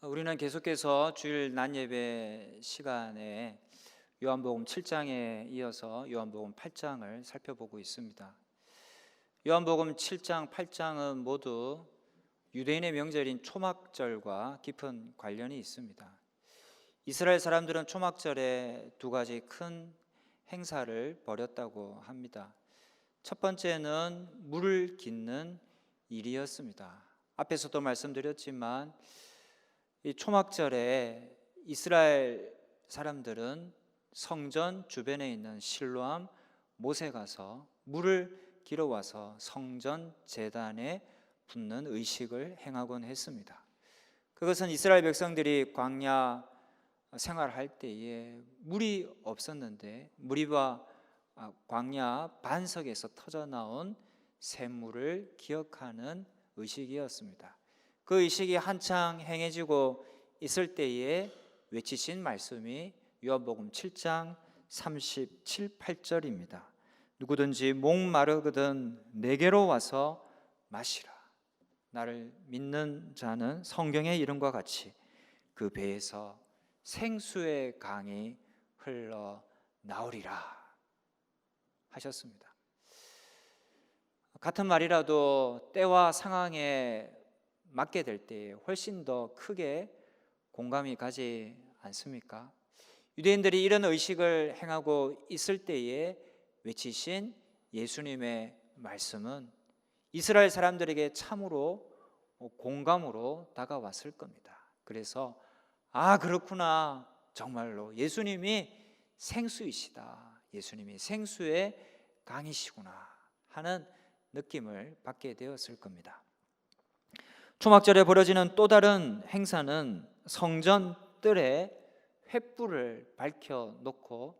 우리는 계속해서 주일 낮 예배 시간에 요한복음 7장에 이어서 요한복음 8장을 살펴보고 있습니다. 요한복음 7장, 8장은 모두 유대인의 명절인 초막절과 깊은 관련이 있습니다. 이스라엘 사람들은 초막절에 두 가지 큰 행사를 벌였다고 합니다. 첫 번째는 물을 깃는 일이었습니다. 앞에서도 말씀드렸지만 이 초막절에 이스라엘 사람들은 성전 주변에 있는 실로암 못에 가서 물을 길어와서 성전 제단에 붓는 의식을 행하곤 했습니다. 그것은 이스라엘 백성들이 광야 생활할 때에 물이 없었는데 무리바 광야 반석에서 터져나온 샘물을 기억하는 의식이었습니다. 그 의식이 한창 행해지고 있을 때에 외치신 말씀이 요한복음 7장 37, 8절입니다. 누구든지 목마르거든 내게로 와서 마시라. 나를 믿는 자는 성경의 이름과 같이 그 배에서 생수의 강이 흘러나오리라 하셨습니다. 같은 말이라도 때와 상황에 맞게 될 때에 훨씬 더 크게 공감이 가지 않습니까? 유대인들이 이런 의식을 행하고 있을 때에 외치신 예수님의 말씀은 이스라엘 사람들에게 참으로 공감으로 다가왔을 겁니다. 그래서 그렇구나, 정말로 예수님이 생수이시다, 예수님이 생수의 강이시구나 하는 느낌을 받게 되었을 겁니다. 초막절에 벌어지는 또 다른 행사는 성전 뜰에 횃불을 밝혀놓고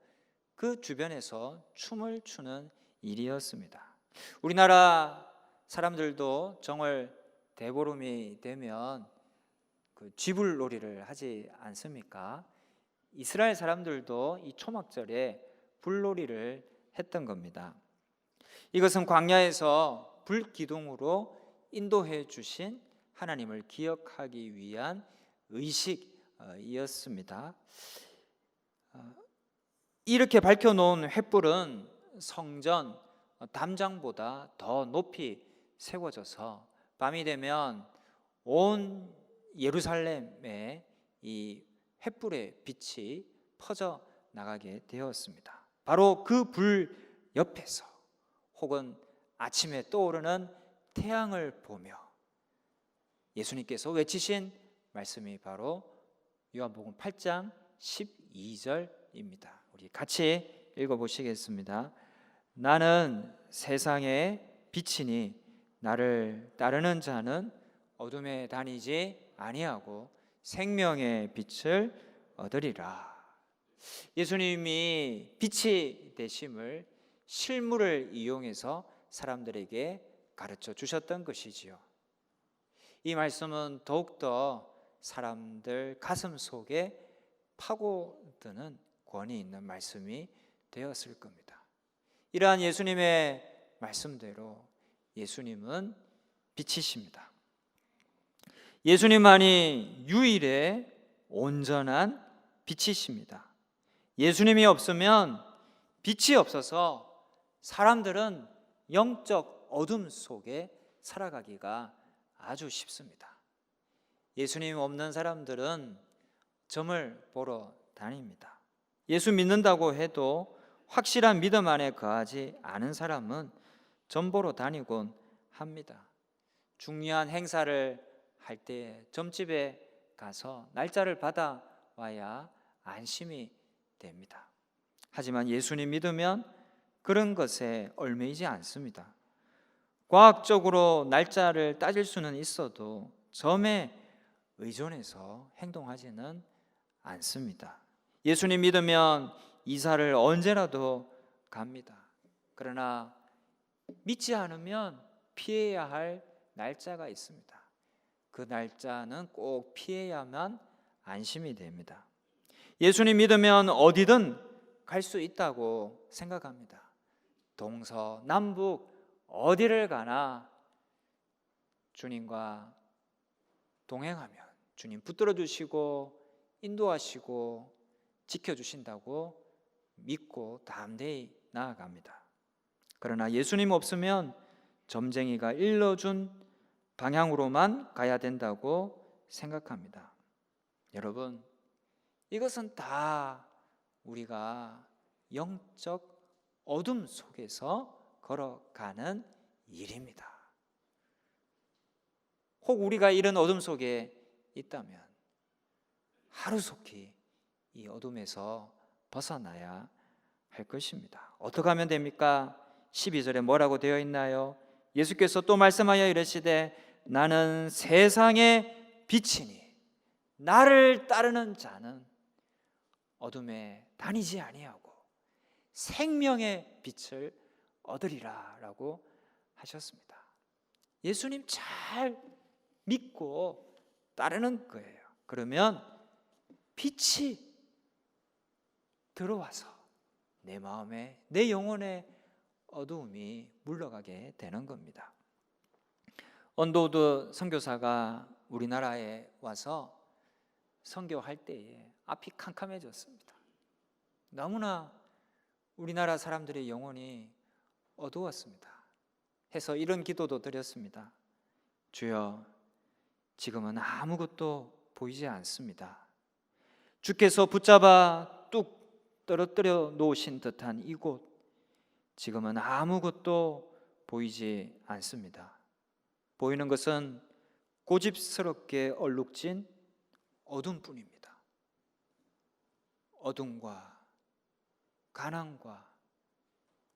그 주변에서 춤을 추는 일이었습니다. 우리나라 사람들도 정월 대보름이 되면 그 쥐불놀이를 하지 않습니까? 이스라엘 사람들도 이 초막절에 불놀이를 했던 겁니다. 이것은 광야에서 불기둥으로 인도해 주신 하나님을 기억하기 위한 의식이었습니다. 이렇게 밝혀놓은 횃불은 성전 담장보다 더 높이 세워져서 밤이 되면 온 예루살렘에 이 횃불의 빛이 퍼져 나가게 되었습니다. 바로 그 불 옆에서 혹은 아침에 떠오르는 태양을 보며 예수님께서 외치신 말씀이 바로 요한복음 8장 12절입니다. 우리 같이 읽어보시겠습니다. 나는 세상의 빛이니 나를 따르는 자는 어둠에 다니지 아니하고 생명의 빛을 얻으리라. 예수님이 빛이 되심을 실물을 이용해서 사람들에게 가르쳐 주셨던 것이지요. 이 말씀은 더욱더 사람들 가슴 속에 파고드는 권위 있는 말씀이 되었을 겁니다. 이러한 예수님의 말씀대로 예수님은 빛이십니다. 예수님만이 유일의 온전한 빛이십니다. 예수님이 없으면 빛이 없어서 사람들은 영적 어둠 속에 살아가기가 아주 쉽습니다. 예수님 없는 사람들은 점을 보러 다닙니다. 예수 믿는다고 해도 확실한 믿음 안에 거하지 않은 사람은 점 보러 다니곤 합니다. 중요한 행사를 할 때 점집에 가서 날짜를 받아와야 안심이 됩니다. 하지만 예수님 믿으면 그런 것에 얽매이지 않습니다. 과학적으로 날짜를 따질 수는 있어도 점에 의존해서 행동하지는 않습니다. 예수님 믿으면 이사를 언제라도 갑니다. 그러나 믿지 않으면 피해야 할 날짜가 있습니다. 그 날짜는 꼭 피해야만 안심이 됩니다. 예수님 믿으면 어디든 갈 수 있다고 생각합니다. 동서남북 어디를 가나 주님과 동행하면 주님 붙들어 주시고 인도하시고 지켜주신다고 믿고 담대히 나아갑니다. 그러나 예수님 없으면 점쟁이가 일러준 방향으로만 가야 된다고 생각합니다. 여러분, 이것은 다 우리가 영적 어둠 속에서 걸어가는 일입니다. 혹 우리가 이런 어둠 속에 있다면 하루속히 이 어둠에서 벗어나야 할 것입니다. 어떻게 하면 됩니까? 12절에 뭐라고 되어 있나요? 예수께서 또 말씀하여 이르시되 나는 세상의 빛이니 나를 따르는 자는 어둠에 다니지 아니하고 생명의 빛을 얻으리라 라고 하셨습니다. 예수님 잘 믿고 따르는 거예요. 그러면 빛이 들어와서 내 마음에, 내 영혼의 어두움이 물러가게 되는 겁니다. 언더우드 선교사가 우리나라에 와서 선교할 때에 앞이 캄캄해졌습니다. 너무나 우리나라 사람들의 영혼이 어두웠습니다. 해서 이런 기도도 드렸습니다. 주여, 지금은 아무것도 보이지 않습니다. 주께서 붙잡아 뚝 떨어뜨려 놓으신 듯한 이곳, 지금은 아무것도 보이지 않습니다. 보이는 것은 고집스럽게 얼룩진 어둠뿐입니다. 어둠과 가난과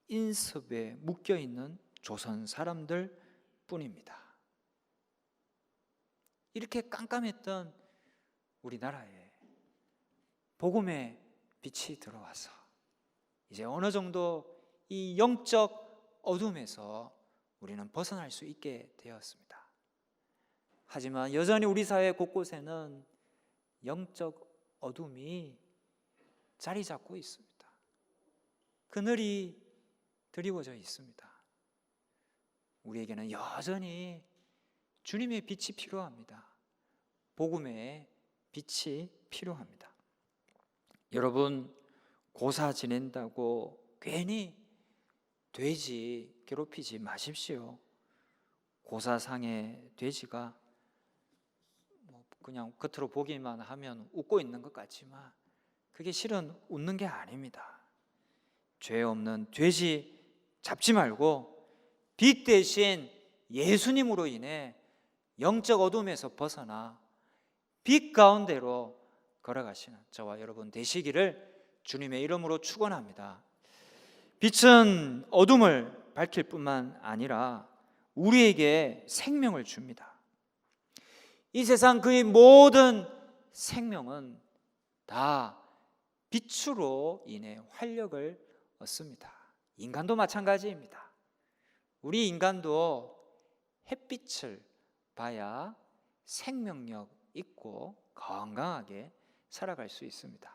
인습에 묶여있는 조선 사람들 뿐입니다. 이렇게 깜깜했던 우리나라에 복음의 빛이 들어와서 이제 어느 정도 이 영적 어둠에서 우리는 벗어날 수 있게 되었습니다. 하지만 여전히 우리 사회 곳곳에는 영적 어둠이 자리 잡고 있습니다. 그늘이 드리워져 있습니다. 우리에게는 여전히 주님의 빛이 필요합니다. 복음의 빛이 필요합니다. 여러분, 고사 지낸다고 괜히 돼지 괴롭히지 마십시오. 고사상의 돼지가 그냥 겉으로 보기만 하면 웃고 있는 것 같지만 그게 실은 웃는 게 아닙니다. 죄 없는 돼지 잡지 말고 빛 대신 예수님으로 인해 영적 어둠에서 벗어나 빛 가운데로 걸어가시는 저와 여러분 되시기를 주님의 이름으로 축원합니다. 빛은 어둠을 밝힐 뿐만 아니라 우리에게 생명을 줍니다. 이 세상 그의 모든 생명은 다 빛으로 인해 활력을 얻습니다. 인간도 마찬가지입니다. 우리 인간도 햇빛을 봐야 생명력 있고 건강하게 살아갈 수 있습니다.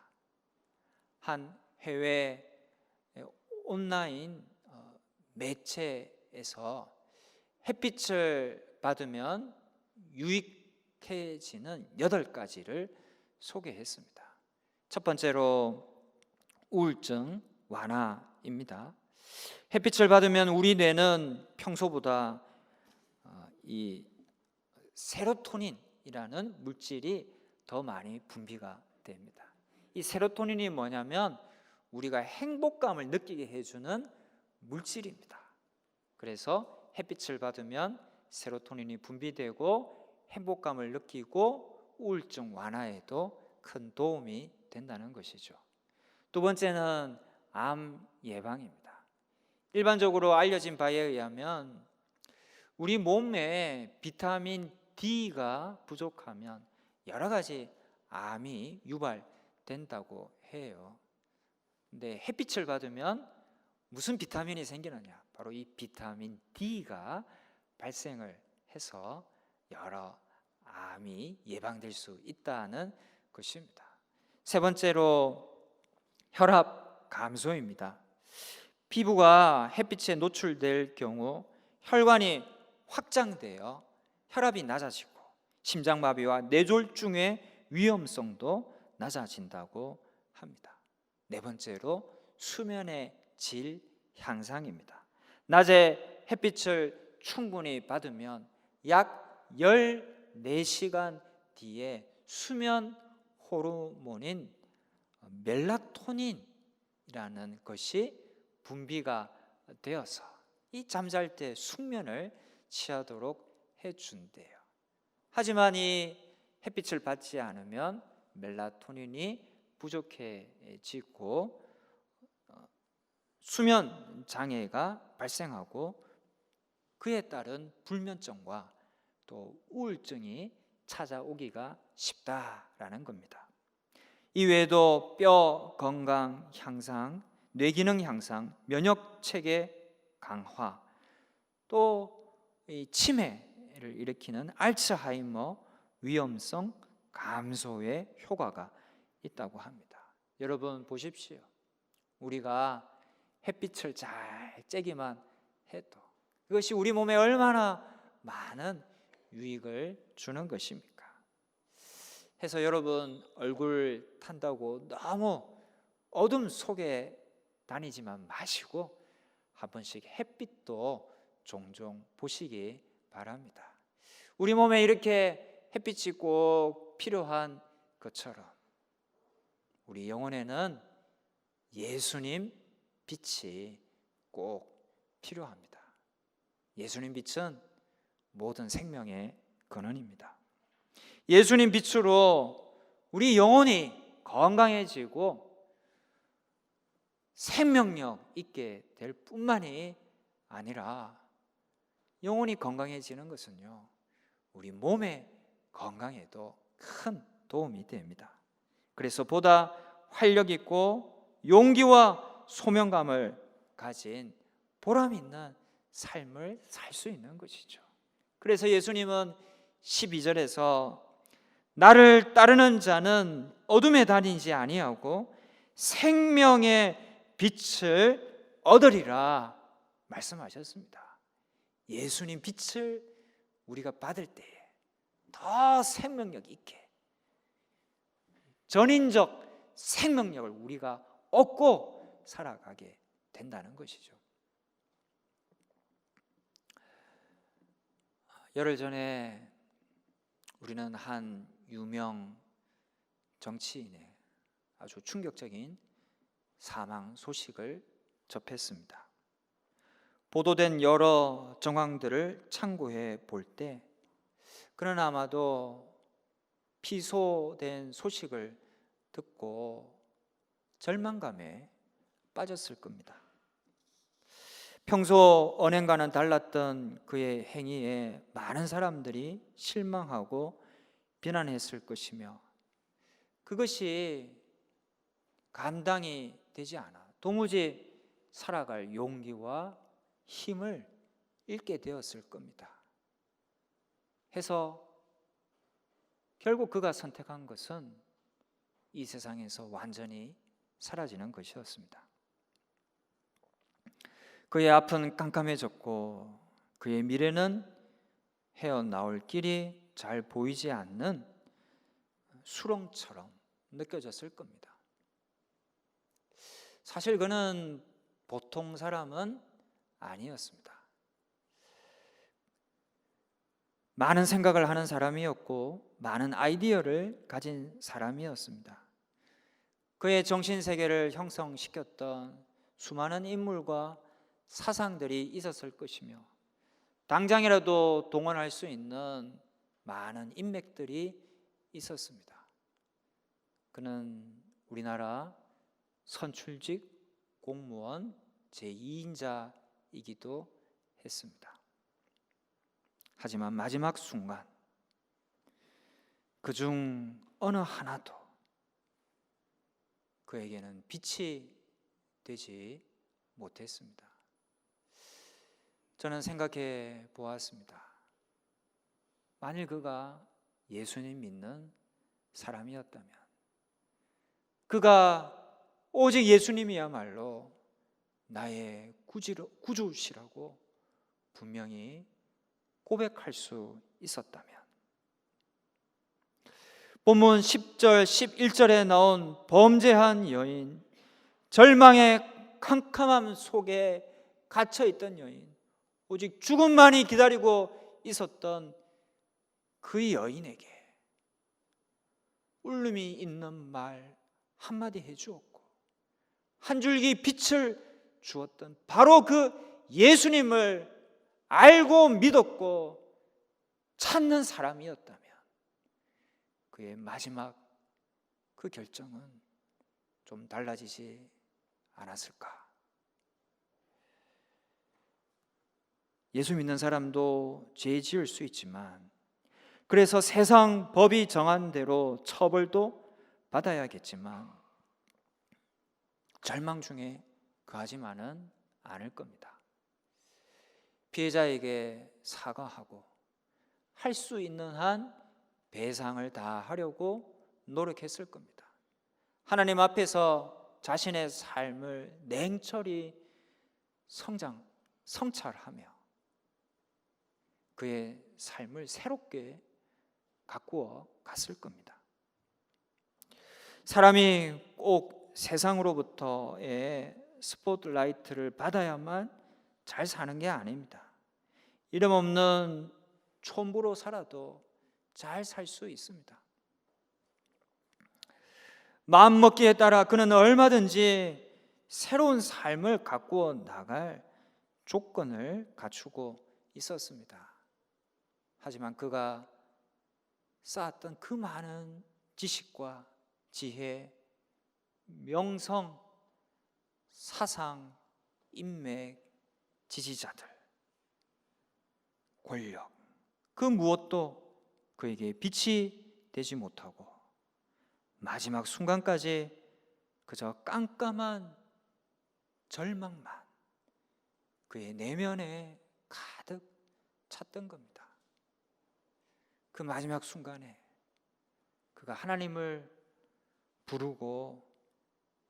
한 해외 온라인 매체에서 햇빛을 받으면 유익해지는 8가지를 소개했습니다. 첫 번째로 우울증 완화입니다. 햇빛을 받으면 우리 뇌는 평소보다 이 세로토닌이라는 물질이 더 많이 분비가 됩니다. 이 세로토닌이 뭐냐면 우리가 행복감을 느끼게 해주는 물질입니다. 그래서 햇빛을 받으면 세로토닌이 분비되고 행복감을 느끼고 우울증 완화에도 큰 도움이 된다는 것이죠. 두 번째는 암 예방입니다. 일반적으로 알려진 바에 의하면 우리 몸에 비타민 D가 부족하면 여러 가지 암이 유발된다고 해요. 근데 햇빛을 받으면 무슨 비타민이 생기느냐? 바로 이 비타민 D가 발생을 해서 여러 암이 예방될 수 있다는 것입니다. 세 번째로 혈압 감소입니다. 피부가 햇빛에 노출될 경우 혈관이 확장되어 혈압이 낮아지고 심장마비와 뇌졸중의 위험성도 낮아진다고 합니다. 네 번째로 수면의 질 향상입니다. 낮에 햇빛을 충분히 받으면 약 14시간 뒤에 수면 호르몬인 멜라토닌이라는 것이 분비가 되어서 이 잠잘 때 숙면을 취하도록 해준대요. 하지만 이 햇빛을 받지 않으면 멜라토닌이 부족해지고 수면 장애가 발생하고 그에 따른 불면증과 또 우울증이 찾아오기가 쉽다라는 겁니다. 이외에도 뼈 건강 향상, 뇌기능 향상, 면역 체계 강화, 또 이 치매를 일으키는 알츠하이머 위험성 감소에 효과가 있다고 합니다. 여러분 보십시오. 우리가 햇빛을 잘 쬐기만 해도 그것이 우리 몸에 얼마나 많은 유익을 주는 것입니까? 해서 여러분 얼굴 탄다고 너무 어둠 속에 다니지만 마시고 한 번씩 햇빛도 종종 보시기 바랍니다. 우리 몸에 이렇게 햇빛이 꼭 필요한 것처럼 우리 영혼에는 예수님 빛이 꼭 필요합니다. 예수님 빛은 모든 생명의 근원입니다. 예수님 빛으로 우리 영혼이 건강해지고 생명력 있게 될 뿐만이 아니라 영혼이 건강해지는 것은요, 우리 몸의 건강에도 큰 도움이 됩니다. 그래서 보다 활력 있고 용기와 소명감을 가진 보람 있는 삶을 살 수 있는 것이죠. 그래서 예수님은 12절에서 나를 따르는 자는 어둠에 다니지 아니하고 생명의 빛을 얻으리라 말씀하셨습니다. 예수님 빛을 우리가 받을 때에 더 생명력 있게 전인적 생명력을 우리가 얻고 살아가게 된다는 것이죠. 열흘 전에 우리는 한 유명 정치인의 아주 충격적인 사망 소식을 접했습니다. 보도된 여러 정황들을 참고해 볼 때 그는 아마도 피소된 소식을 듣고 절망감에 빠졌을 겁니다. 평소 언행과는 달랐던 그의 행위에 많은 사람들이 실망하고 비난했을 것이며 그것이 감당이 되지 않아 도무지 살아갈 용기와 힘을 잃게 되었을 겁니다. 해서 결국 그가 선택한 것은 이 세상에서 완전히 사라지는 것이었습니다. 그의 앞은 깜깜해졌고 그의 미래는 헤어나올 길이 잘 보이지 않는 수렁처럼 느껴졌을 겁니다. 사실 그는 보통 사람은 아니었습니다. 많은 생각을 하는 사람이었고 많은 아이디어를 가진 사람이었습니다. 그의 정신세계를 형성시켰던 수많은 인물과 사상들이 있었을 것이며 당장이라도 동원할 수 있는 많은 인맥들이 있었습니다. 그는 우리나라 선출직 공무원 제2인자이기도 했습니다. 하지만 마지막 순간 그중 어느 하나도 그에게는 빛이 되지 못했습니다. 저는 생각해 보았습니다. 만일 그가 예수님 믿는 사람이었다면 그가 오직 예수님이야말로 나의 구주시라고 분명히 고백할 수 있었다면 본문 10절, 11절에 나온 범죄한 여인, 절망의 캄캄함 속에 갇혀있던 여인, 오직 죽음만이 기다리고 있었던 그 여인에게 울림이 있는 말 한마디 해주었고 한 줄기 빛을 주었던 바로 그 예수님을 알고 믿었고 찾는 사람이었다면 그의 마지막 그 결정은 좀 달라지지 않았을까? 예수 믿는 사람도 죄 지을 수 있지만 그래서 세상 법이 정한 대로 처벌도 받아야겠지만 절망 중에 거하지만은 않을 겁니다. 피해자에게 사과하고 할 수 있는 한 배상을 다 하려고 노력했을 겁니다. 하나님 앞에서 자신의 삶을 냉철히 성찰하며 그의 삶을 새롭게 가꾸어 갔을 겁니다. 사람이 꼭 세상으로부터의 스포트라이트를 받아야만 잘 사는 게 아닙니다. 이름 없는 촌부로 살아도 잘 살 수 있습니다. 마음먹기에 따라 그는 얼마든지 새로운 삶을 가꾸어 나갈 조건을 갖추고 있었습니다. 하지만 그가 쌓았던 그 많은 지식과 지혜, 명성, 사상, 인맥, 지지자들, 권력, 그 무엇도 그에게 빛이 되지 못하고 마지막 순간까지 그저 깜깜한 절망만 그의 내면에 가득 찼던 겁니다. 그 마지막 순간에 그가 하나님을 부르고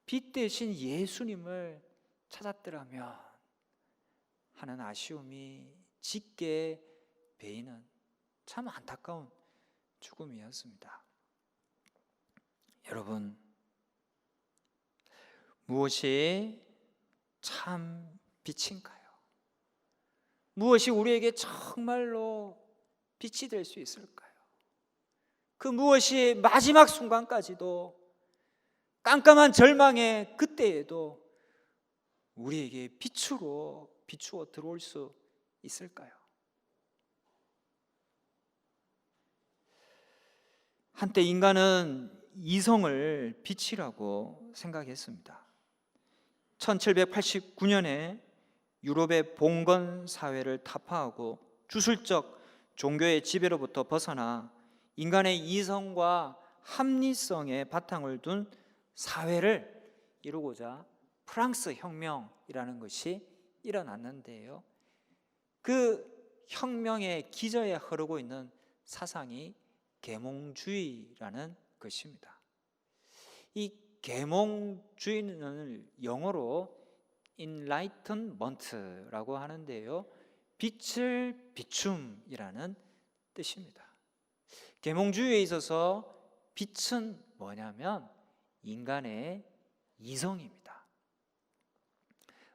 빛 대신 예수님을 찾았더라면 하는 아쉬움이 짙게 배이는 참 안타까운 죽음이었습니다. 여러분, 무엇이 참 빛인가요? 무엇이 우리에게 정말로 빛이 될 수 있을까요? 그 무엇이 마지막 순간까지도 깜깜한 절망의 그때에도 우리에게 빛으로 비추어 들어올 수 있을까요? 한때 인간은 이성을 빛이라고 생각했습니다. 1789년에 유럽의 봉건 사회를 타파하고 주술적 종교의 지배로부터 벗어나 인간의 이성과 합리성에 바탕을 둔 사회를 이루고자 프랑스 혁명이라는 것이 일어났는데요. 그 혁명의 기저에 흐르고 있는 사상이 계몽주의라는 것입니다. 이 계몽주의는 영어로 enlightenment라고 하는데요, 빛을 비춤이라는 뜻입니다. 계몽주의에 있어서 빛은 뭐냐면 인간의 이성입니다.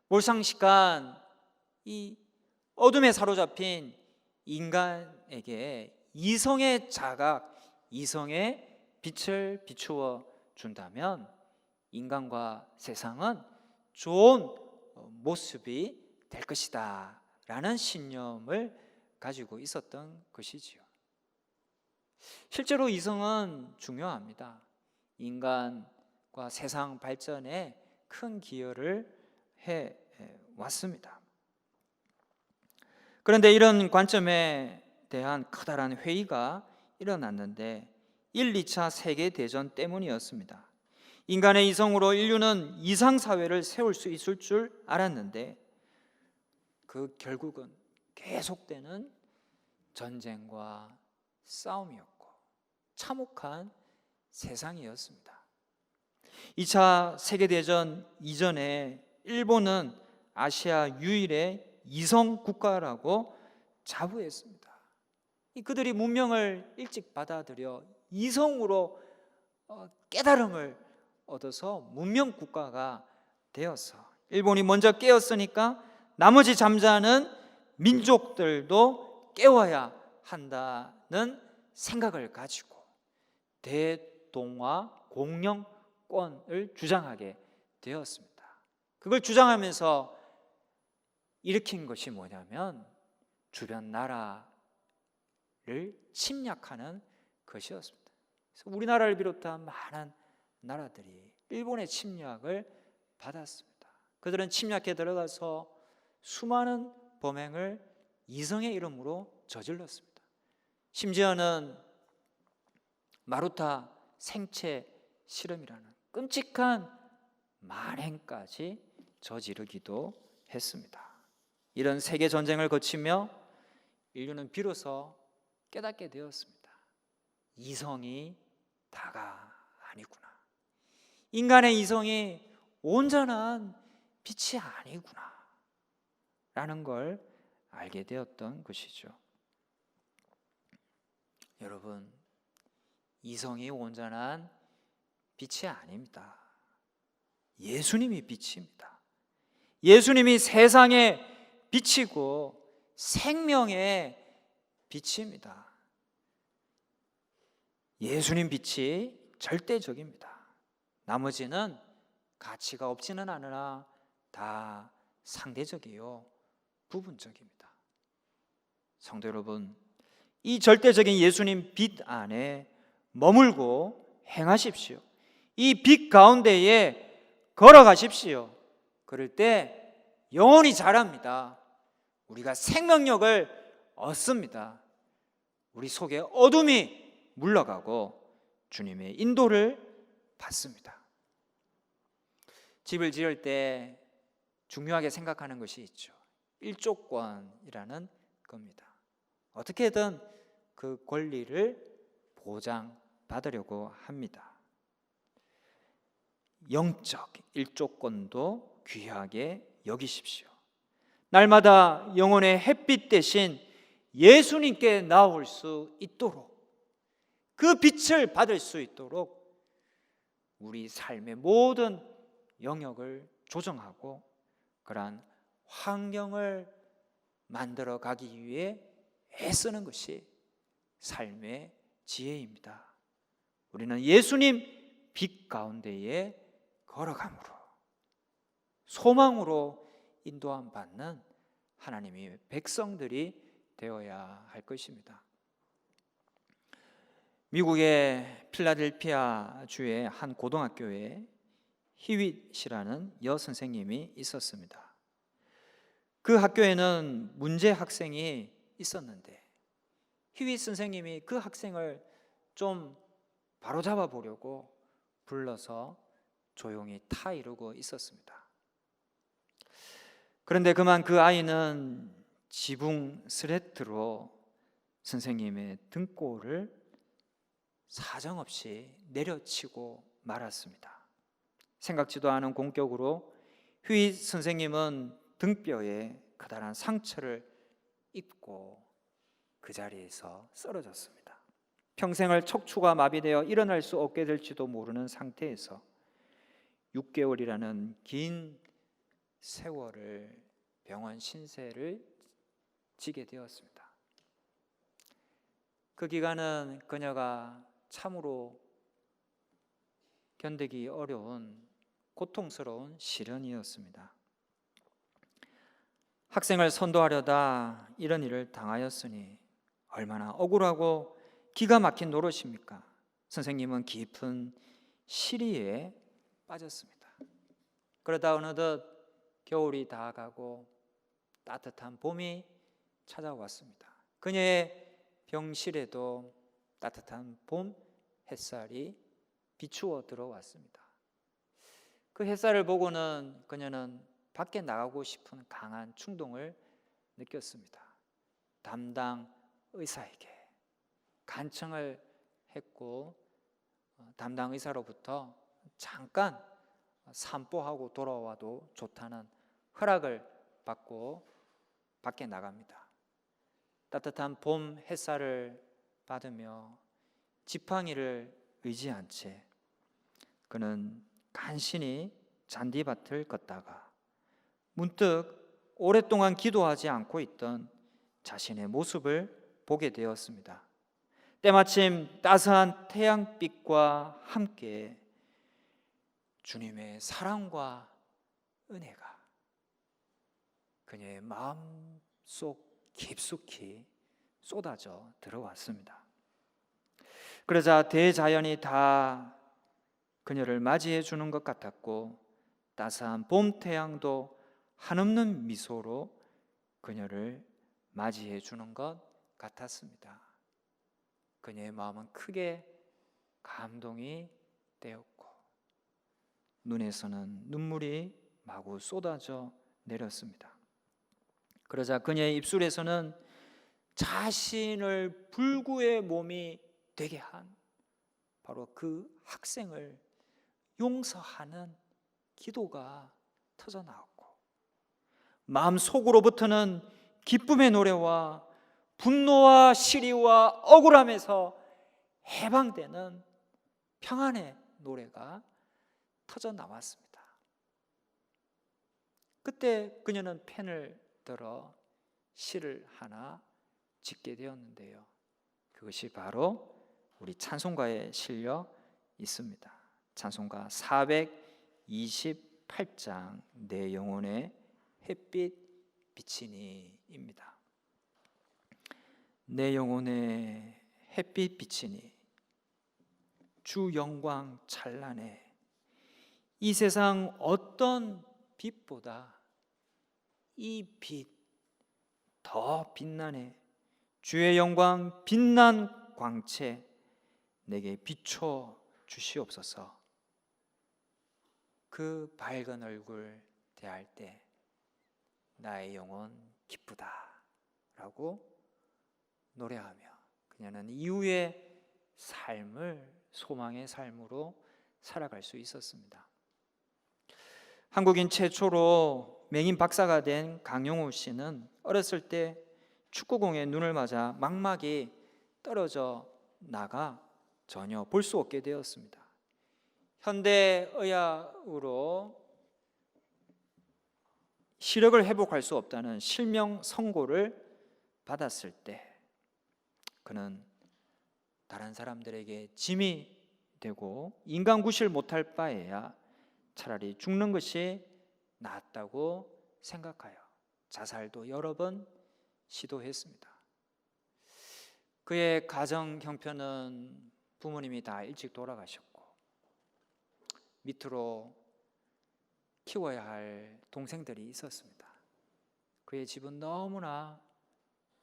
몰상식한 이 어둠에 사로잡힌 인간에게 이성의 자각, 이성의 빛을 비추어 준다면 인간과 세상은 좋은 모습이 될 것이다 라는 신념을 가지고 있었던 것이지요. 실제로 이성은 중요합니다. 인간과 세상 발전에 큰 기여를 해 왔습니다. 그런데 이런 관점에 대한 커다란 회의가 일어났는데 1, 2차 세계대전 때문이었습니다. 인간의 이성으로 인류는 이상사회를 세울 수 있을 줄 알았는데 그 결국은 계속되는 전쟁과 싸움이었고 참혹한 세상이었습니다. 2차 세계대전 이전에 일본은 아시아 유일의 이성 국가라고 자부했습니다. 그들이 문명을 일찍 받아들여 이성으로 깨달음을 얻어서 문명 국가가 되어서 일본이 먼저 깨었으니까 나머지 잠자는 민족들도 깨워야 한다는 생각을 가지고 대동아 공영권을 주장하게 되었습니다. 그걸 주장하면서 일으킨 것이 뭐냐면 주변 나라를 침략하는 것이었습니다. 그래서 우리나라를 비롯한 많은 나라들이 일본의 침략을 받았습니다. 그들은 침략에 들어가서 수많은 범행을 이성의 이름으로 저질렀습니다. 심지어는 마루타 생체 실험이라는 끔찍한 만행까지 저지르기도 했습니다. 이런 세계 전쟁을 거치며 인류는 비로소 깨닫게 되었습니다. 이성이 다가 아니구나. 인간의 이성이 온전한 빛이 아니구나 라는 걸 알게 되었던 것이죠. 여러분, 이성이 온전한 빛이 아닙니다. 예수님이 빛입니다. 예수님이 세상의 빛이고 생명의 빛입니다. 예수님 빛이 절대적입니다. 나머지는 가치가 없지는 않으나 다 상대적이요 부분적입니다. 성도 여러분, 이 절대적인 예수님 빛 안에 머물고 행하십시오. 이 빛 가운데에 걸어가십시오. 그럴 때 영혼이 자랍니다. 우리가 생명력을 얻습니다. 우리 속에 어둠이 물러가고 주님의 인도를 받습니다. 집을 지을 때 중요하게 생각하는 것이 있죠. 일조권이라는 겁니다. 어떻게든 그 권리를 보장받으려고 합니다. 영적 일조권도 귀하게 여기십시오. 날마다 영혼의 햇빛 대신 예수님께 나올 수 있도록, 그 빛을 받을 수 있도록 우리 삶의 모든 영역을 조정하고 그러한 환경을 만들어 가기 위해 애쓰는 것이 삶의 지혜입니다. 우리는 예수님 빛 가운데에 걸어감으로 소망으로 인도함 받는 하나님의 백성들이 되어야 할 것입니다. 미국의 필라델피아 주의 한 고등학교에 히윗이라는 여선생님이 있었습니다. 그 학교에는 문제 학생이 있었는데 히윗 선생님이 그 학생을 좀 바로잡아 보려고 불러서 조용히 타이르고 있었습니다. 그런데 그만 그 아이는 지붕 스레트로 선생님의 등골을 사정없이 내려치고 말았습니다. 생각지도 않은 공격으로 휘 선생님은 등뼈에 커다란 상처를 입고 그 자리에서 쓰러졌습니다. 평생을 척추가 마비되어 일어날 수 없게 될지도 모르는 상태에서 6개월이라는 긴 세월을 병원 신세를 지게 되었습니다. 그 기간은 그녀가 참으로 견디기 어려운 고통스러운 시련이었습니다. 학생을 선도하려다 이런 일을 당하였으니 얼마나 억울하고 기가 막힌 노릇입니까? 선생님은 깊은 시리에 빠졌습니다. 그러다 어느덧 겨울이 다가고 따뜻한 봄이 찾아왔습니다. 그녀의 병실에도 따뜻한 봄 햇살이 비추어 들어왔습니다. 그 햇살을 보고는 그녀는 밖에 나가고 싶은 강한 충동을 느꼈습니다. 담당 의사에게 간청을 했고 담당 의사로부터 잠깐 산보하고 돌아와도 좋다는 허락을 받고 밖에 나갑니다. 따뜻한 봄 햇살을 받으며 지팡이를 의지한 채 그는 간신히 잔디밭을 걷다가 문득 오랫동안 기도하지 않고 있던 자신의 모습을 보게 되었습니다. 때마침 따스한 태양빛과 함께 주님의 사랑과 은혜가 그녀의 마음속 깊숙이 쏟아져 들어왔습니다. 그러자 대자연이 다 그녀를 맞이해 주는 것 같았고 따스한 봄 태양도 한없는 미소로 그녀를 맞이해 주는 것 같았습니다. 그녀의 마음은 크게 감동이 되었고 눈에서는 눈물이 마구 쏟아져 내렸습니다. 그러자 그녀의 입술에서는 자신을 불구의 몸이 되게 한 바로 그 학생을 용서하는 기도가 터져 나왔고 마음속으로부터는 기쁨의 노래와 분노와 시리와 억울함에서 해방되는 평안의 노래가 터져 나왔습니다. 그때 그녀는 펜을 들어 시를 하나 짓게 되었는데요. 그것이 바로 우리 찬송가에 실려 있습니다. 찬송가 428장 내 영혼의 햇빛 비치니입니다. 내 영혼의 햇빛 비치니 주 영광 찬란해 이 세상 어떤 빛보다 이 빛 더 빛나네 주의 영광 빛난 광채 내게 비춰 주시옵소서. 그 밝은 얼굴 대할 때 나의 영혼 기쁘다 라고 노래하며 그녀는 이후의 삶을 소망의 삶으로 살아갈 수 있었습니다. 한국인 최초로 맹인 박사가 된 강용우 씨는 어렸을 때 축구공에 눈을 맞아 망막이 떨어져 나가 전혀 볼 수 없게 되었습니다. 현대의학으로 시력을 회복할 수 없다는 실명 선고를 받았을 때 그는 다른 사람들에게 짐이 되고 인간구실 못할 바에야 차라리 죽는 것이 낫다고 생각하여 자살도 여러 번 시도했습니다. 그의 가정 형편은 부모님이 다 일찍 돌아가셨고 밑으로 키워야 할 동생들이 있었습니다. 그의 집은 너무나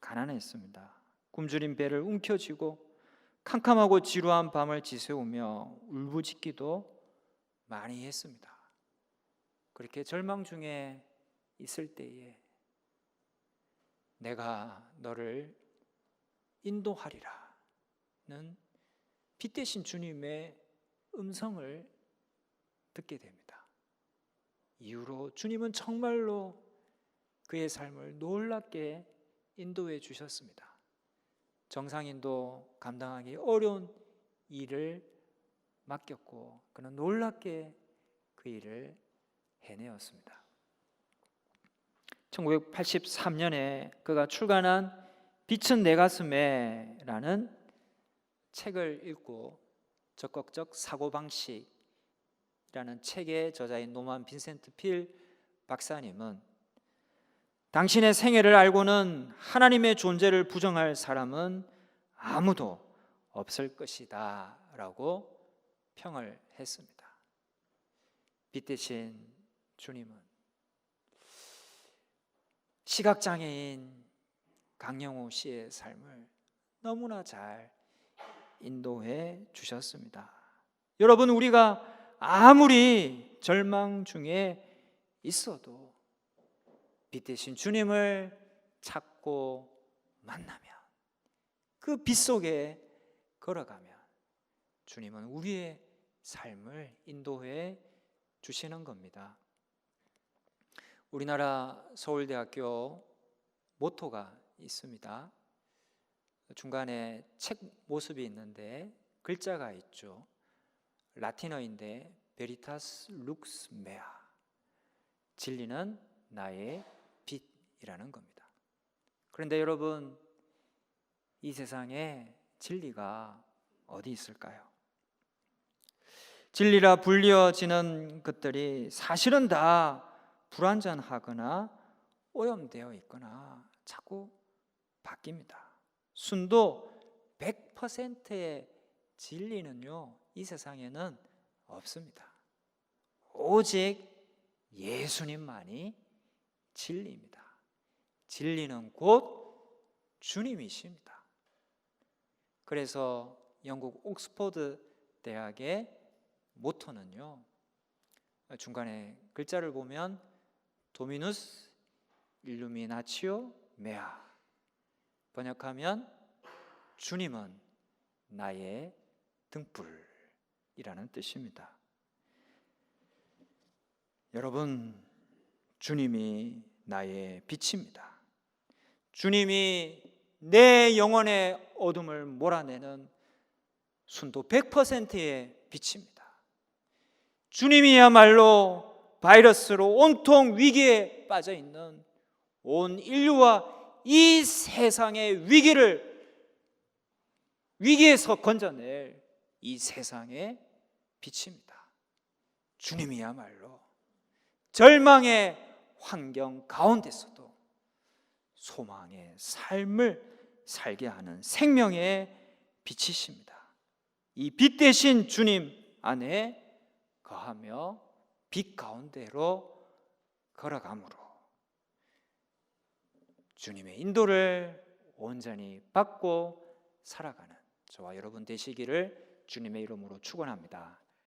가난했습니다. 굶주린 배를 움켜쥐고 캄캄하고 지루한 밤을 지새우며 울부짖기도 많이 했습니다. 그렇게 절망 중에 있을 때에 내가 너를 인도하리라는 빛 대신 주님의 음성을 듣게 됩니다. 이후로 주님은 정말로 그의 삶을 놀랍게 인도해 주셨습니다. 정상인도 감당하기 어려운 일을 맡겼고 그는 놀랍게 그 일을 해내었습니다. 1983년에 그가 출간한 빛은 내 가슴에 라는 책을 읽고 적극적 사고방식이라는 책의 저자인 노만 빈센트 필 박사님은 당신의 생애를 알고는 하나님의 존재를 부정할 사람은 아무도 없을 것이다 라고 평을 했습니다. 빛 대신 주님은 시각장애인 강영우 씨의 삶을 너무나 잘 인도해 주셨습니다. 여러분, 우리가 아무리 절망 중에 있어도 빛 대신 주님을 찾고 만나면 그 빛 속에 걸어가면 주님은 우리의 삶을 인도해 주시는 겁니다. 우리나라 서울대학교 모토가 있습니다. 중간에 책 모습이 있는데 글자가 있죠. 라틴어인데 베리타스 룩스 메아, 진리는 나의 빛이라는 겁니다. 그런데 여러분, 이 세상에 진리가 어디 있을까요? 진리라 불려지는 것들이 사실은 다 불완전하거나 오염되어 있거나 자꾸 바뀝니다. 순도 100%의 진리는요, 이 세상에는 없습니다. 오직 예수님만이 진리입니다. 진리는 곧 주님이십니다. 그래서 영국 옥스퍼드 대학의 모토는요, 중간에 글자를 보면 도미누스 일루미나치오 메아, 번역하면 주님은 나의 등불이라는 뜻입니다. 여러분, 주님이 나의 빛입니다. 주님이 내 영혼의 어둠을 몰아내는 순도 100%의 빛입니다. 주님이야말로 바이러스로 온통 위기에 빠져 있는 온 인류와 이 세상의 위기에서 건져낼 이 세상의 빛입니다. 주님이야말로 절망의 환경 가운데서도 소망의 삶을 살게 하는 생명의 빛이십니다. 이 빛 대신 주님 안에 거하며 빛 가운데로 걸어감으로 주님의 인도를 온전히 받고 살아가는 저와 여러분 되시기를 주님의 이름으로 축원합니다.